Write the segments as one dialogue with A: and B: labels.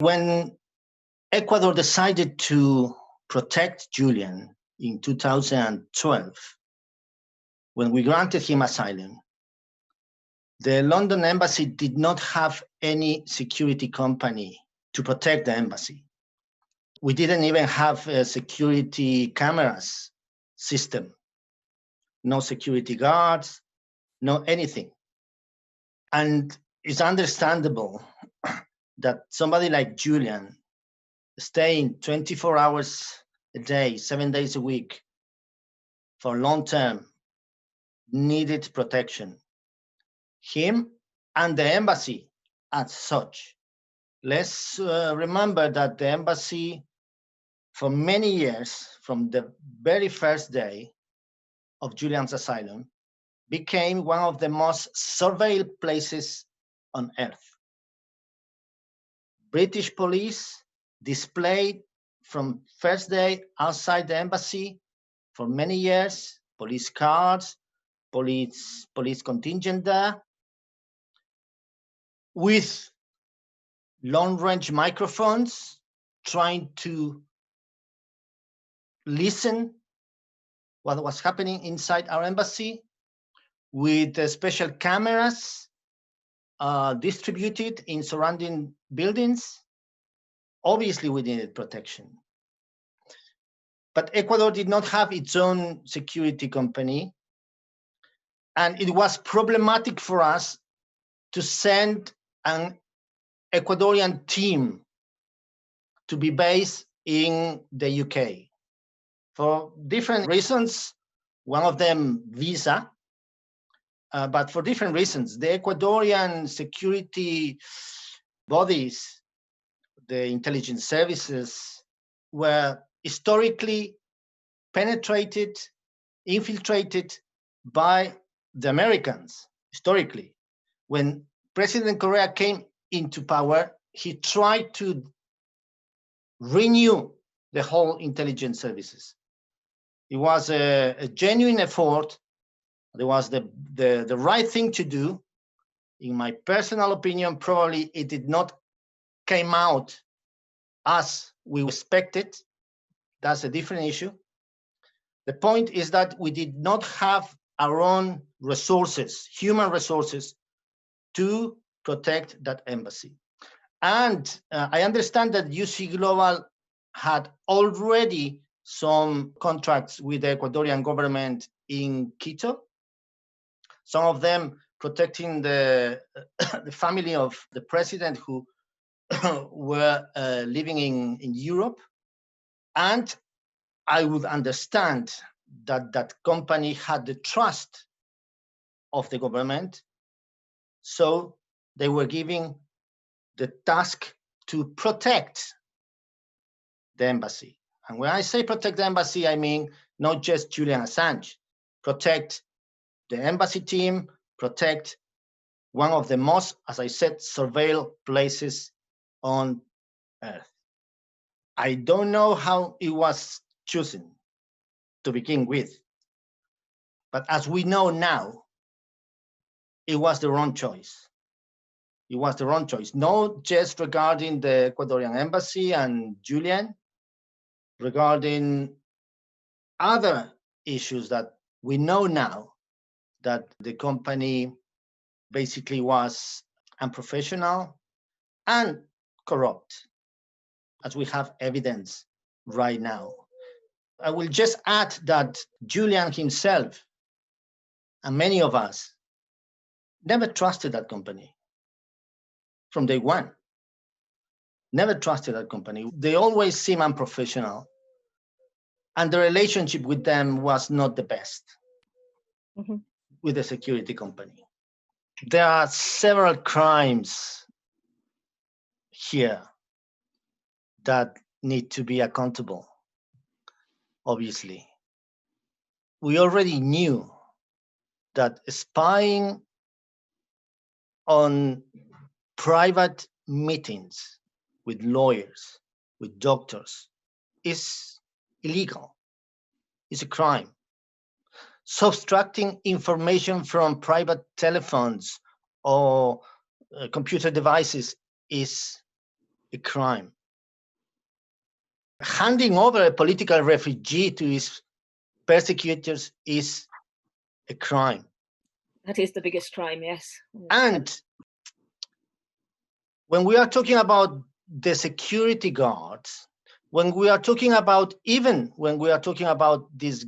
A: When Ecuador decided to protect Julian in 2012, when we granted him asylum, the London embassy did not have any security company to protect the embassy. We didn't even have a security cameras system, no security guards, no anything. And it's understandable that somebody like Julian, staying 24 hours a day, 7 days a week for long term, needed protection. Him and the embassy as such. Let's remember that the embassy, for many years, from the very first day of Julian's asylum, became one of the most surveilled places on earth. British police displayed from first day outside the embassy for many years, police cars, police contingent there, with long-range microphones trying to listen what was happening inside our embassy, with special cameras distributed in surrounding buildings. Obviously, we needed protection. But Ecuador did not have its own security company, and it was problematic for us to send an Ecuadorian team to be based in the UK for different reasons. One of them, visa, but for different reasons. The Ecuadorian security bodies, the intelligence services, were historically penetrated, infiltrated by the Americans, historically. When President Correa came into power, he tried to renew the whole intelligence services. It was a genuine effort. It was the right thing to do. In my personal opinion, probably it did not come out as we expected. That's a different issue. The point is that we did not have our own resources, human resources, to protect that embassy. And I understand that UC Global had already some contracts with the Ecuadorian government in Quito, some of them protecting the family of the president who were living in Europe. And I would understand that that company had the trust of the government, so they were giving the task to protect the embassy. And when I say protect the embassy, I mean not just Julian Assange, protect the embassy team, protect one of the most, as I said, surveilled places on earth. I don't know how it was chosen to begin with, but as we know now, it was the wrong choice. It was the wrong choice, not just regarding the Ecuadorian embassy and Julian, regarding other issues that we know now, that the company basically was unprofessional and corrupt, as we have evidence right now. I will just add that Julian himself and many of us never trusted that company from day one. Never trusted that company. They always seem unprofessional, and the relationship with them was not the best with the security company. There are several crimes here that need to be accountable, obviously. We already knew that spying on private meetings with lawyers, with doctors, is illegal. It's a crime. Subtracting information from private telephones or computer devices is a crime. Handing over a political refugee to his persecutors is a crime.
B: That is the biggest crime, yes.
A: And when we are talking about the security guards, when we are talking about, even when we are talking about this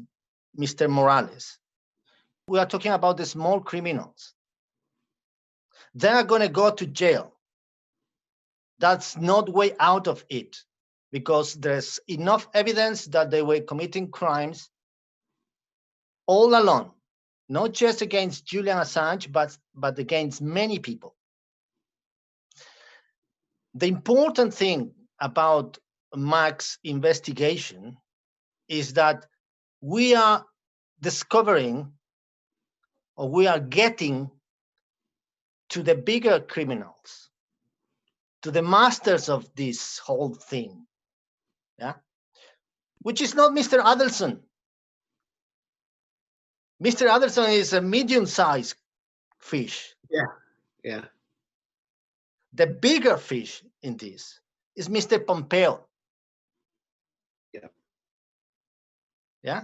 A: Mr. Morales, we are talking about the small criminals. They are going to go to jail. That's not way out of it, because there's enough evidence that they were committing crimes all along, not just against Julian Assange, but against many people. The important thing about Mac's investigation is that we are discovering, or we are getting to the bigger criminals, to the masters of this whole thing, yeah, which is not Mr. Adelson. Mr. Adelson is a medium-sized fish.
C: Yeah.
A: The bigger fish in this is Mr. Pompeo. Yeah.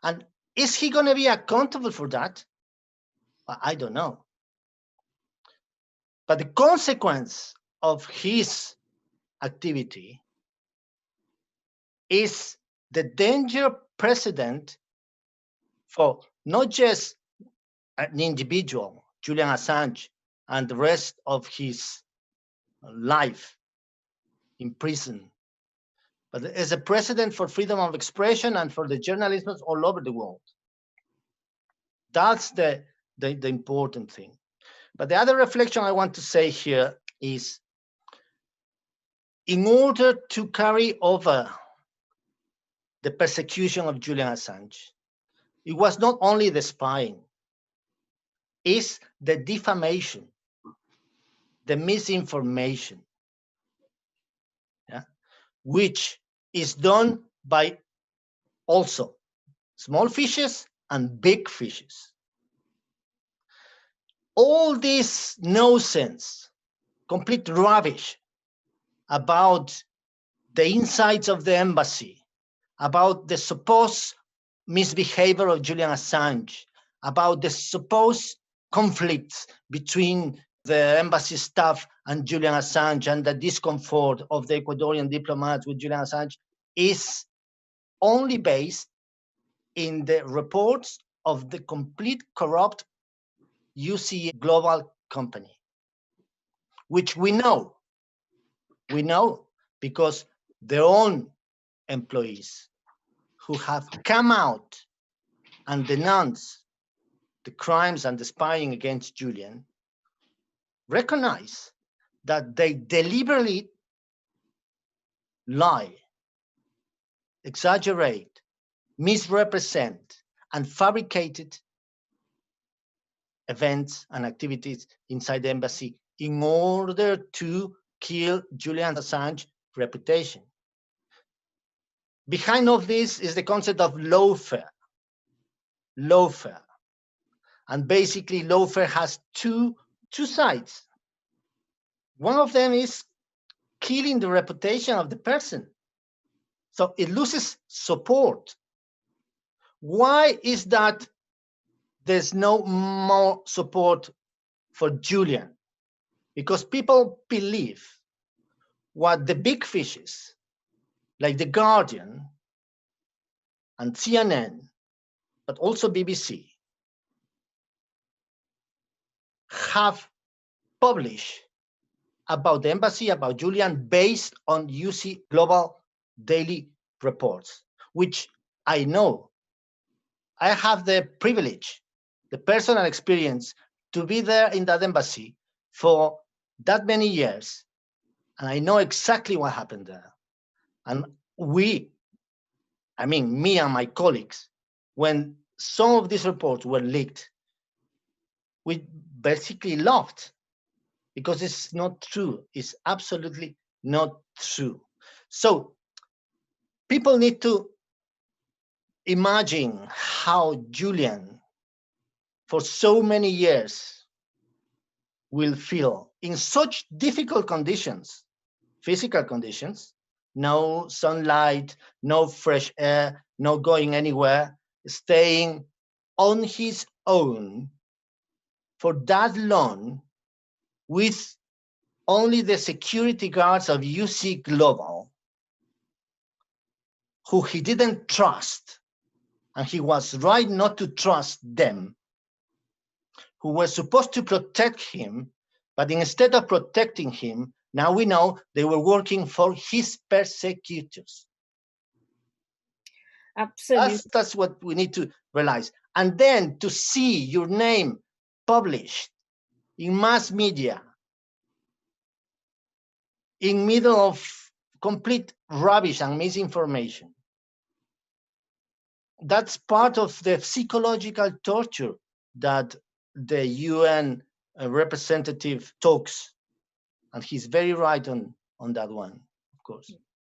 A: And is he going to be accountable for that? Well, I don't know. But the consequence of his activity is the danger precedent for not just an individual, Julian Assange, and the rest of his life in prison, but as a precedent for freedom of expression and for the journalists all over the world. That's the important thing. But the other reflection I want to say here is, in order to carry over the persecution of Julian Assange, it was not only the spying, it's the defamation, the misinformation, yeah, which is done by also small fishes and big fishes. All this nonsense, complete rubbish about the insides of the embassy, about the supposed misbehavior of Julian Assange, about the supposed conflicts between the embassy staff and Julian Assange, and the discomfort of the Ecuadorian diplomats with Julian Assange, is only based in the reports of the complete corrupt UCA global company, which we know because their own employees who have come out and denounced the crimes and the spying against Julian recognize that they deliberately lie, exaggerate, misrepresent, and fabricated events and activities inside the embassy in order to kill Julian Assange's reputation. Behind all this is the concept of lawfare. Lawfare. And basically, lawfare has two sides. One of them is killing the reputation of the person. So it loses support. Why is that there's no more support for Julian? Because people believe what the big fishes, like The Guardian and CNN, but also BBC, have published about the embassy, about Julian, based on UC Global daily reports, which I know. I have the privilege, the personal experience to be there in that embassy for that many years, and I know exactly what happened there. And me and my colleagues, when some of these reports were leaked, we basically laughed, because it's not true. It's absolutely not true. So people need to imagine how Julian, for so many years, will feel in such difficult conditions, physical conditions, no sunlight, no fresh air, no going anywhere, staying on his own for that long with only the security guards of UC Global, who he didn't trust, and he was right not to trust them, who were supposed to protect him, but instead of protecting him, now we know they were working for his persecutors.
B: Absolutely.
A: That's what we need to realize. And then to see your name published in mass media, in middle of complete rubbish and misinformation, that's part of the psychological torture that the UN representative talks, and he's very right on that one, of course.